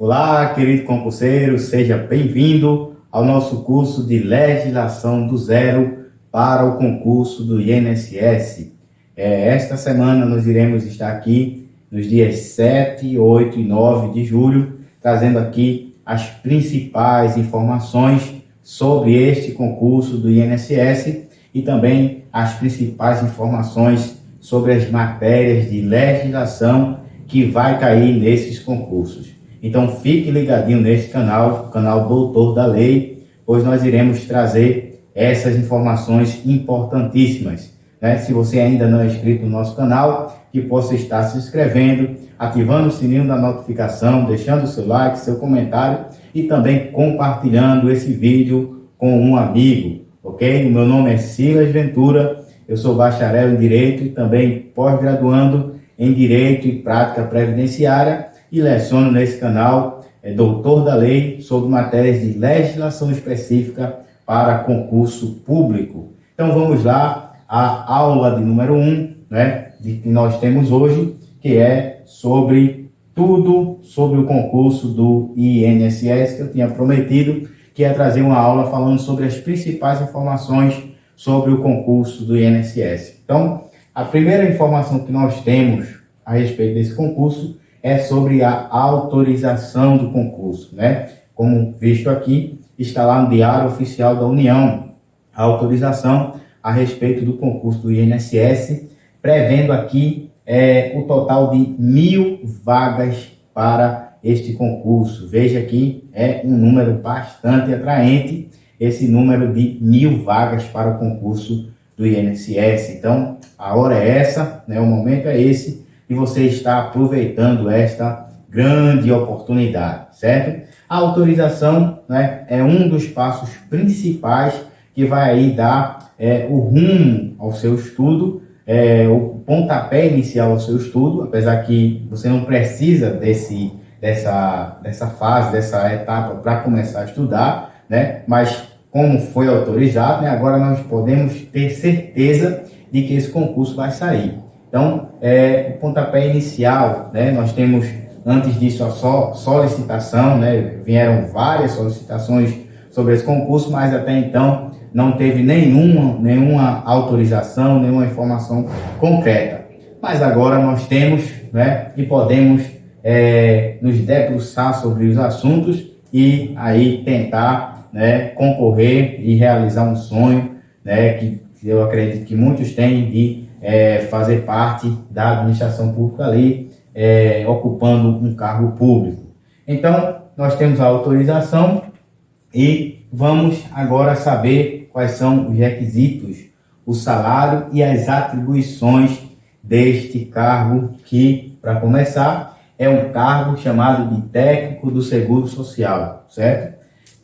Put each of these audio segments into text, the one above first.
Olá, querido concurseiro, seja bem-vindo ao nosso curso de Legislação do Zero para o concurso do INSS. Esta semana nós iremos estar aqui nos dias 7, 8 e 9 de julho, trazendo aqui as principais informações sobre este concurso do INSS e também as principais informações sobre as matérias de legislação que vai cair nesses concursos. Então fique ligadinho nesse canal, o canal Doutor da Lei, pois nós iremos trazer essas informações importantíssimas. Se você ainda não é inscrito no nosso canal, que possa estar se inscrevendo, ativando o sininho da notificação, deixando o seu like, seu comentário e também compartilhando esse vídeo com um amigo, ok? O meu nome é Silas Ventura, eu sou bacharel em Direito e também pós-graduando em Direito e Prática Previdenciária e leciono nesse canal, Doutor da Lei, sobre matérias de legislação específica para concurso público. Então vamos lá, a aula de número 1, que nós temos hoje, que é sobre tudo sobre o concurso do INSS, que eu tinha prometido, que é trazer uma aula falando sobre as principais informações sobre o concurso do INSS. Então, a primeira informação que nós temos a respeito desse concurso é sobre a autorização do concurso, Como visto aqui, está lá no Diário Oficial da União, a autorização a respeito do concurso do INSS, prevendo aqui o total de 1.000 vagas para este concurso. Veja que é um número bastante atraente, esse número de 1.000 vagas para o concurso do INSS. Então, a hora é essa, o momento é esse, e você está aproveitando esta grande oportunidade, certo? A autorização é um dos passos principais que vai aí dar o rumo ao seu estudo, o pontapé inicial ao seu estudo, apesar que você não precisa dessa fase, dessa etapa para começar a estudar, mas como foi autorizado, agora nós podemos ter certeza de que esse concurso vai sair. Então, o pontapé inicial, nós temos, antes disso, a solicitação, vieram várias solicitações sobre esse concurso, mas até então não teve nenhuma autorização, nenhuma informação concreta. Mas agora nós temos, e podemos nos debruçar sobre os assuntos e aí tentar concorrer e realizar um sonho, que eu acredito que muitos têm de fazer parte da administração pública ali, ocupando um cargo público. Então, nós temos a autorização e vamos agora saber quais são os requisitos, o salário e as atribuições deste cargo, que, para começar, é um cargo chamado de técnico do Seguro Social, certo?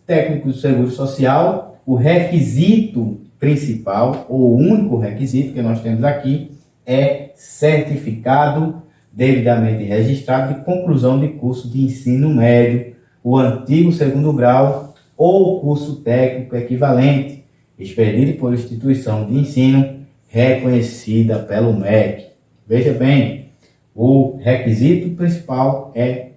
Técnico do Seguro Social, o requisito principal, ou o único requisito que nós temos aqui, é certificado devidamente registrado de conclusão de curso de ensino médio, o antigo segundo grau ou curso técnico equivalente, expedido por instituição de ensino reconhecida pelo MEC. Veja bem, o requisito principal é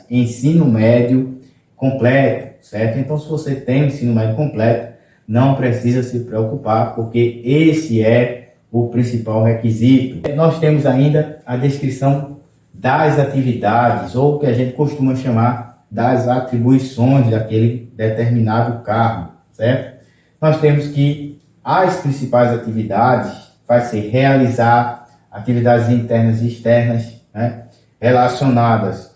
ensino médio completo, certo? Então, se você tem o ensino médio completo, não precisa se preocupar, porque esse é o principal requisito. Nós temos ainda a descrição das atividades, ou o que a gente costuma chamar das atribuições daquele determinado cargo, certo? Nós temos que as principais atividades vai ser realizar atividades internas e externas, relacionadas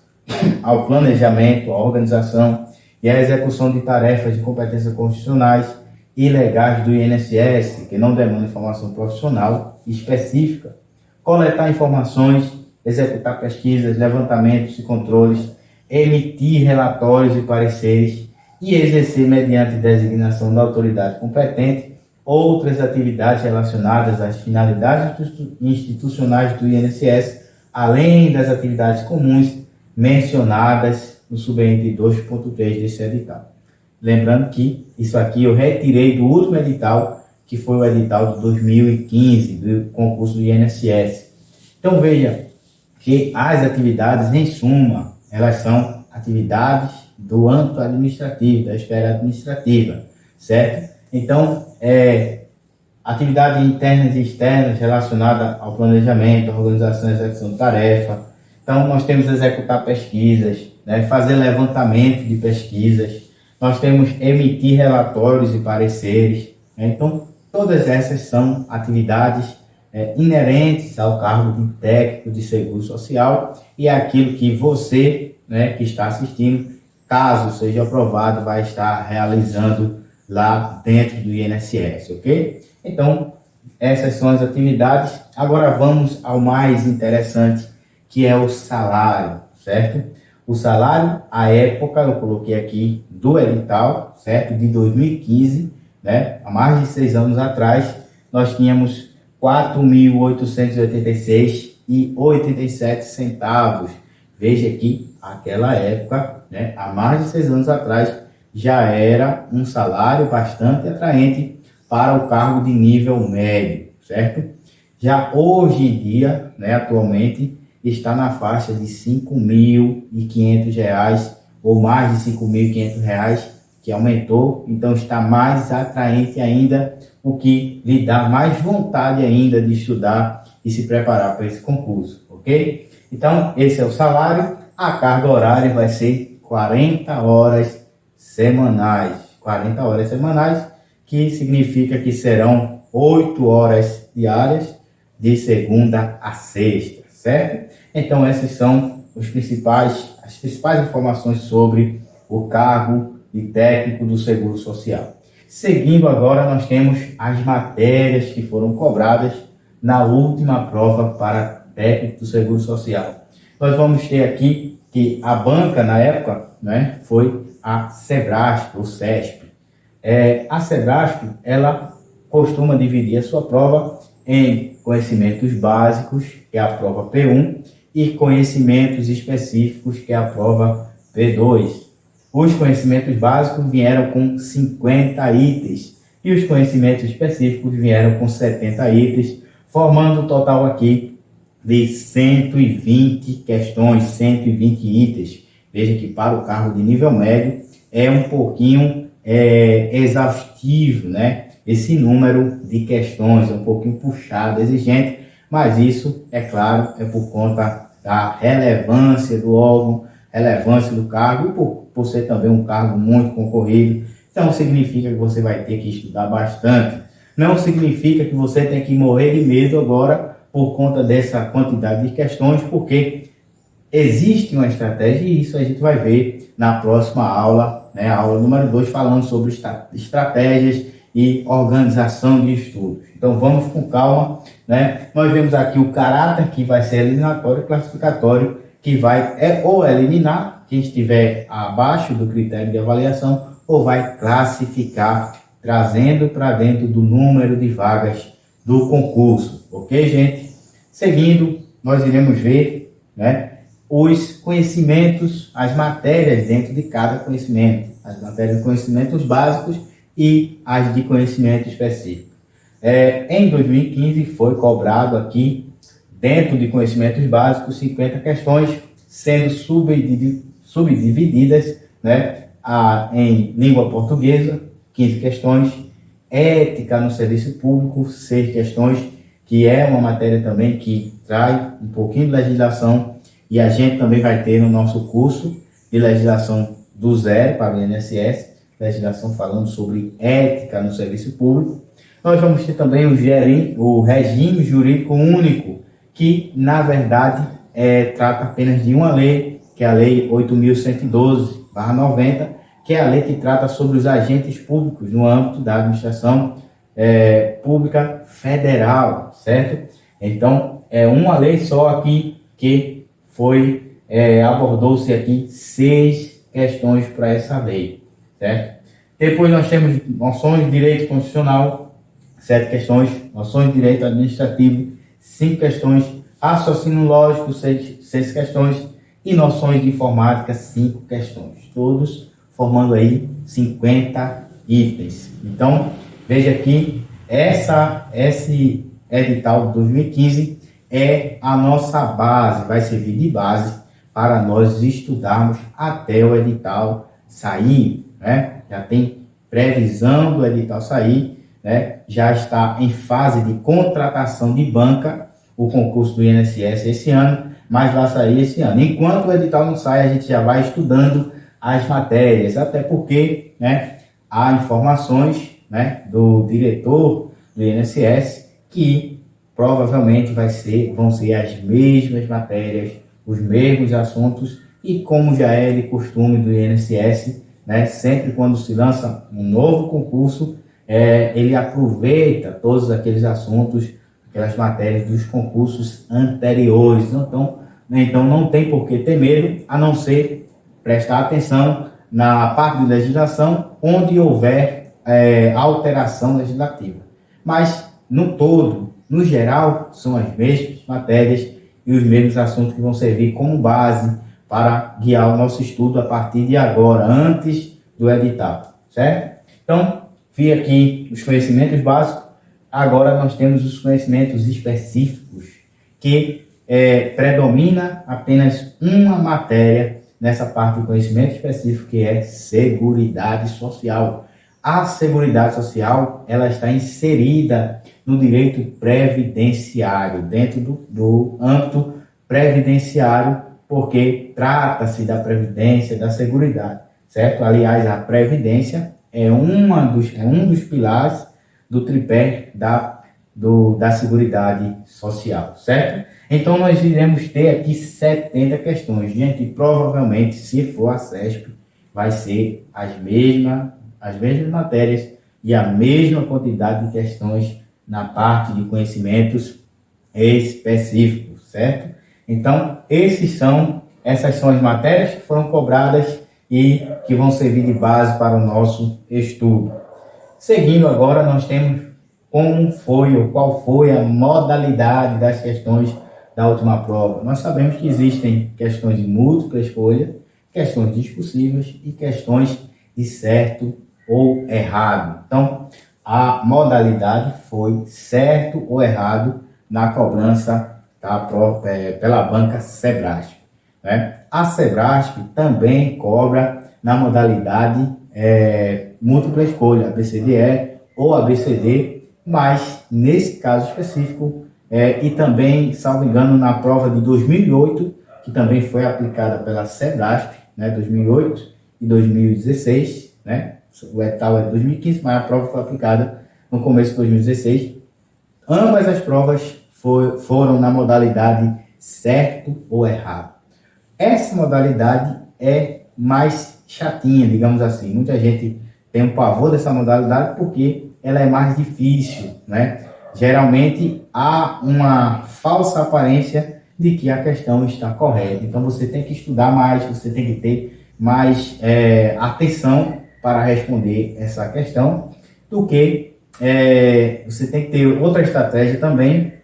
ao planejamento, à organização e à execução de tarefas de competências constitucionais e legais do INSS, que não demandam informação profissional específica, coletar informações, executar pesquisas, levantamentos e controles, emitir relatórios e pareceres e exercer, mediante designação da autoridade competente, outras atividades relacionadas às finalidades institucionais do INSS, além das atividades comuns mencionadas no subente 2.3 desse edital. Lembrando que isso aqui eu retirei do último edital, que foi o edital de 2015, do concurso do INSS. Então veja que as atividades, em suma, elas são atividades do âmbito administrativo, da esfera administrativa, certo? Então, atividades internas e externas relacionadas ao planejamento, organização e execução de tarefa. Então, nós temos executar pesquisas, né, fazer levantamento de pesquisas, nós temos emitir relatórios e pareceres, né? Então, todas essas são atividades inerentes ao cargo de técnico de seguro social e é aquilo que você, né, que está assistindo, caso seja aprovado, vai estar realizando lá dentro do INSS, ok? Então, essas são as atividades. Agora vamos ao mais interessante, que é o salário, certo? O salário, a época, eu coloquei aqui do edital, certo? De 2015, né? Há mais de 6 anos atrás, nós tínhamos R$ 4.886,87. Veja que aquela época, né? Há mais de 6 anos atrás, já era um salário bastante atraente para o cargo de nível médio, certo? Já hoje em dia, né, atualmente, está na faixa de R$ 5.500 ou mais de R$ 5.500, que aumentou, então está mais atraente ainda, o que lhe dá mais vontade ainda de estudar e se preparar para esse concurso, ok? Então, esse é o salário, a carga horária vai ser 40 horas semanais, 40 horas semanais, que significa que serão 8 horas diárias, de segunda a sexta, certo? Então, essas são as principais informações sobre o cargo de técnico do Seguro Social. Seguindo agora, nós temos as matérias que foram cobradas na última prova para técnico do Seguro Social. Nós vamos ter aqui que a banca, na época, né, foi a Sebrasp, ou CESP. A Sebrasp, ela costuma dividir a sua prova em conhecimentos básicos, que é a prova P1, e conhecimentos específicos, que é a prova P2. Os conhecimentos básicos vieram com 50 itens e os conhecimentos específicos vieram com 70 itens, formando um total aqui de 120 questões, 120 itens. Veja que para o cargo de nível médio é um pouquinho exaustivo, né? Esse número de questões é um pouquinho puxado, exigente, mas isso, é claro, é por conta da relevância do órgão, relevância do cargo e por ser também um cargo muito concorrido. Então significa que você vai ter que estudar bastante. Não significa que você tem que morrer de medo agora por conta dessa quantidade de questões, porque existe uma estratégia e isso a gente vai ver na próxima aula, né, a aula número 2, falando sobre estratégias e organização de estudos. Então vamos com calma, né? Nós vemos aqui o caráter, que vai ser eliminatório e classificatório, que vai ou eliminar quem estiver abaixo do critério de avaliação ou vai classificar, trazendo para dentro do número de vagas do concurso, ok, gente? Seguindo, nós iremos ver, né, os conhecimentos, as matérias dentro de cada conhecimento, as matérias de conhecimentos básicos e as de conhecimento específico. Em 2015 foi cobrado aqui, dentro de conhecimentos básicos, 50 questões, sendo subdivididas, né, em língua portuguesa, 15 questões, ética no serviço público, 6 questões, que é uma matéria também que traz um pouquinho de legislação, e a gente também vai ter no nosso curso de legislação do zero para o INSS, legislação falando sobre ética no serviço público. Nós vamos ter também o regime jurídico único, que na verdade trata apenas de uma lei, que é a Lei 8.112/90, que é a lei que trata sobre os agentes públicos no âmbito da administração pública federal, certo? Então, é uma lei só aqui que abordou-se aqui 6 questões para essa lei, certo? Depois nós temos noções de direito constitucional, 7 questões, noções de direito administrativo, 5 questões, raciocínio lógico, 6 questões e noções de informática, 5 questões, todos formando aí 50 itens. Então, veja que esse edital de 2015 é a nossa base, vai servir de base para nós estudarmos até o edital sair, né? Já tem previsão do edital sair, né? Já está em fase de contratação de banca o concurso do INSS esse ano, mas vai sair esse ano. Enquanto o edital não sai, a gente já vai estudando as matérias, até porque, né, há informações, né, do diretor do INSS que provavelmente vão ser as mesmas matérias, os mesmos assuntos, e como já é de costume do INSS, né, sempre quando se lança um novo concurso, ele aproveita todos aqueles assuntos, aquelas matérias dos concursos anteriores. Então não tem por que ter medo, a não ser prestar atenção na parte de legislação, onde houver alteração legislativa. Mas, no todo, no geral, são as mesmas matérias e os mesmos assuntos que vão servir como base para guiar o nosso estudo a partir de agora, antes do edital, certo? Então, vi aqui os conhecimentos básicos, agora nós temos os conhecimentos específicos, que predomina apenas uma matéria nessa parte de conhecimento específico, que é Seguridade Social. A Seguridade Social, ela está inserida no direito previdenciário, dentro do âmbito previdenciário, porque trata-se da previdência, da seguridade, certo? Aliás, a previdência é um dos pilares do tripé da Seguridade Social, certo? Então, nós iremos ter aqui 70 questões. Gente, provavelmente, se for a CESP, vai ser as mesmas matérias e a mesma quantidade de questões na parte de conhecimentos específicos, certo? Então, essas são as matérias que foram cobradas e que vão servir de base para o nosso estudo. Seguindo agora, nós temos qual foi a modalidade das questões da última prova. Nós sabemos que existem questões de múltipla escolha, questões discursivas e questões de certo ou errado. Então, a modalidade foi certo ou errado na cobrança pela banca Sebrasp, né? A Sebrasp também cobra na modalidade múltipla escolha, ABCDE ou ABCD, mas nesse caso específico, e também, salvo engano, na prova de 2008, que também foi aplicada pela Sebrasp, né, 2008 e 2016, né? O edital é de 2015, mas a prova foi aplicada no começo de 2016. Ambas as provas foram na modalidade certo ou errado. Essa modalidade é mais chatinha, digamos assim. Muita gente tem um pavor dessa modalidade porque ela é mais difícil, né? Geralmente há uma falsa aparência de que a questão está correta. Então você tem que estudar mais, você tem que ter mais atenção para responder essa questão, do que você tem que ter outra estratégia também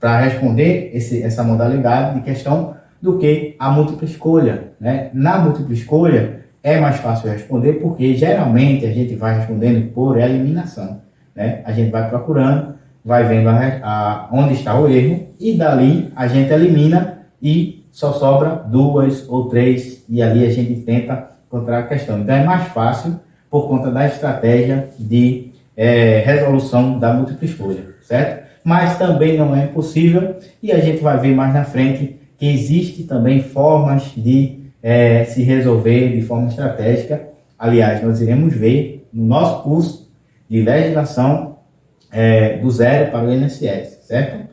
para responder essa modalidade de questão, do que a múltipla escolha, né? Na múltipla escolha é mais fácil responder, porque geralmente a gente vai respondendo por eliminação, né? A gente vai procurando, vai vendo onde está o erro, e dali a gente elimina e só sobra 2 ou 3, e ali a gente tenta encontrar a questão. Então é mais fácil por conta da estratégia de resolução da múltipla escolha, certo? Mas também não é impossível, e a gente vai ver mais na frente que existe também formas de se resolver de forma estratégica. Aliás, nós iremos ver no nosso curso de legislação do zero para o INSS, certo?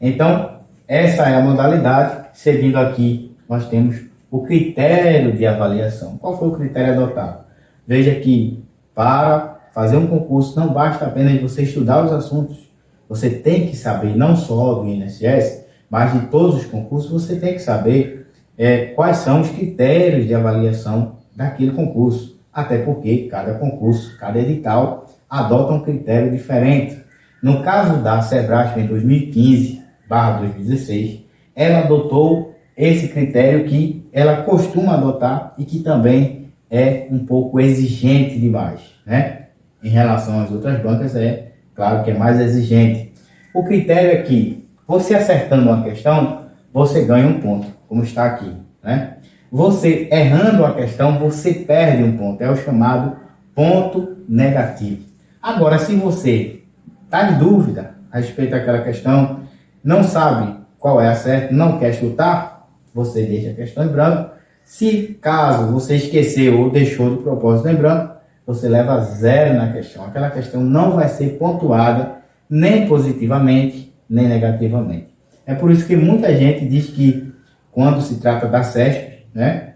Então, essa é a modalidade. Seguindo aqui, nós temos o critério de avaliação. Qual foi o critério adotado? Veja que para fazer um concurso não basta apenas você estudar os assuntos. Você tem que saber, não só do INSS, mas de todos os concursos, você tem que saber quais são os critérios de avaliação daquele concurso. Até porque cada concurso, cada edital, adota um critério diferente. No caso da Sebrasp, em 2015/2016, ela adotou esse critério que ela costuma adotar e que também é um pouco exigente demais, né? Em relação às outras bancas, claro que é mais exigente. O critério é que você acertando uma questão, você ganha um ponto, como está aqui. né? Você errando a questão, você perde um ponto, é o chamado ponto negativo. Agora, se você está em dúvida a respeito daquela questão, não sabe qual é a certa, não quer chutar, você deixa a questão em branco. Se caso você esqueceu ou deixou de propósito em branco, você leva 0 na questão. Aquela questão não vai ser pontuada nem positivamente, nem negativamente. É por isso que muita gente diz que quando se trata da CESP, né,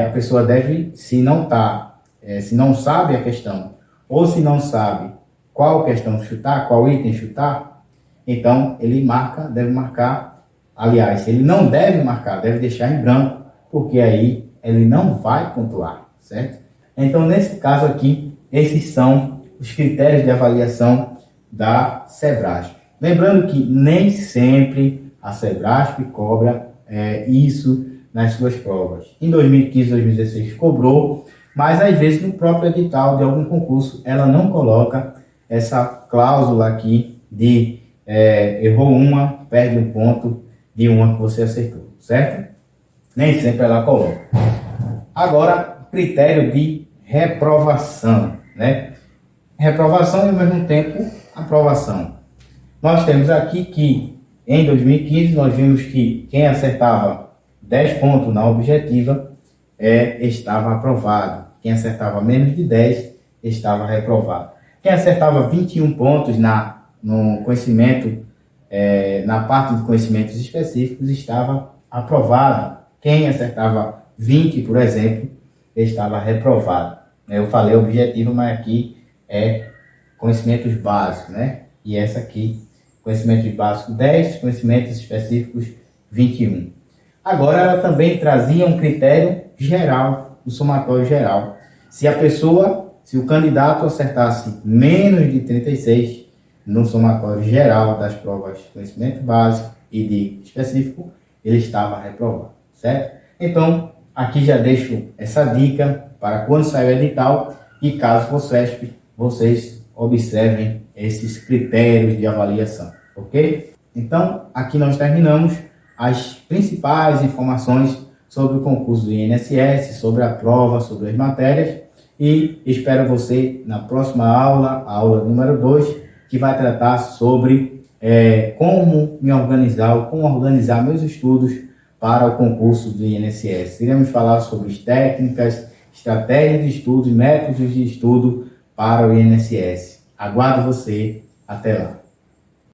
a pessoa deve, se não sabe a questão, ou se não sabe qual questão chutar, qual item chutar, então ele deve marcar, aliás, ele não deve marcar, deve deixar em branco, porque aí ele não vai pontuar, certo? Então, nesse caso aqui, esses são os critérios de avaliação da Sebrasp. Lembrando que nem sempre a Sebrasp cobra isso nas suas provas. Em 2015, 2016 cobrou, mas às vezes no próprio edital de algum concurso ela não coloca essa cláusula aqui de errou uma, perde um ponto de uma que você acertou, certo? Nem sempre ela coloca. Agora, critério de reprovação, né? Reprovação e ao mesmo tempo aprovação. Nós temos aqui que em 2015 nós vimos que quem acertava 10 pontos na objetiva estava aprovado. Quem acertava menos de 10 estava reprovado. Quem acertava 21 pontos no conhecimento, na parte de conhecimentos específicos, estava aprovado. Quem acertava 20, por exemplo, estava reprovado. Eu falei objetivo, mas aqui é conhecimentos básicos, né? E essa aqui, conhecimentos básicos 10, conhecimentos específicos 21. Agora, ela também trazia um critério geral, o somatório geral. Se o candidato acertasse menos de 36 no somatório geral das provas de conhecimento básico e de específico, ele estava reprovado, certo? Então, aqui já deixo essa dica para quando sair o edital e caso for CESP, vocês observem esses critérios de avaliação, ok? Então, aqui nós terminamos as principais informações sobre o concurso do INSS, sobre a prova, sobre as matérias, e espero você na próxima aula, a aula número 2, que vai tratar sobre como me organizar, ou como organizar meus estudos para o concurso do INSS. Iremos falar sobre técnicas, estratégias de estudo e métodos de estudo para o INSS. Aguardo você. Até lá.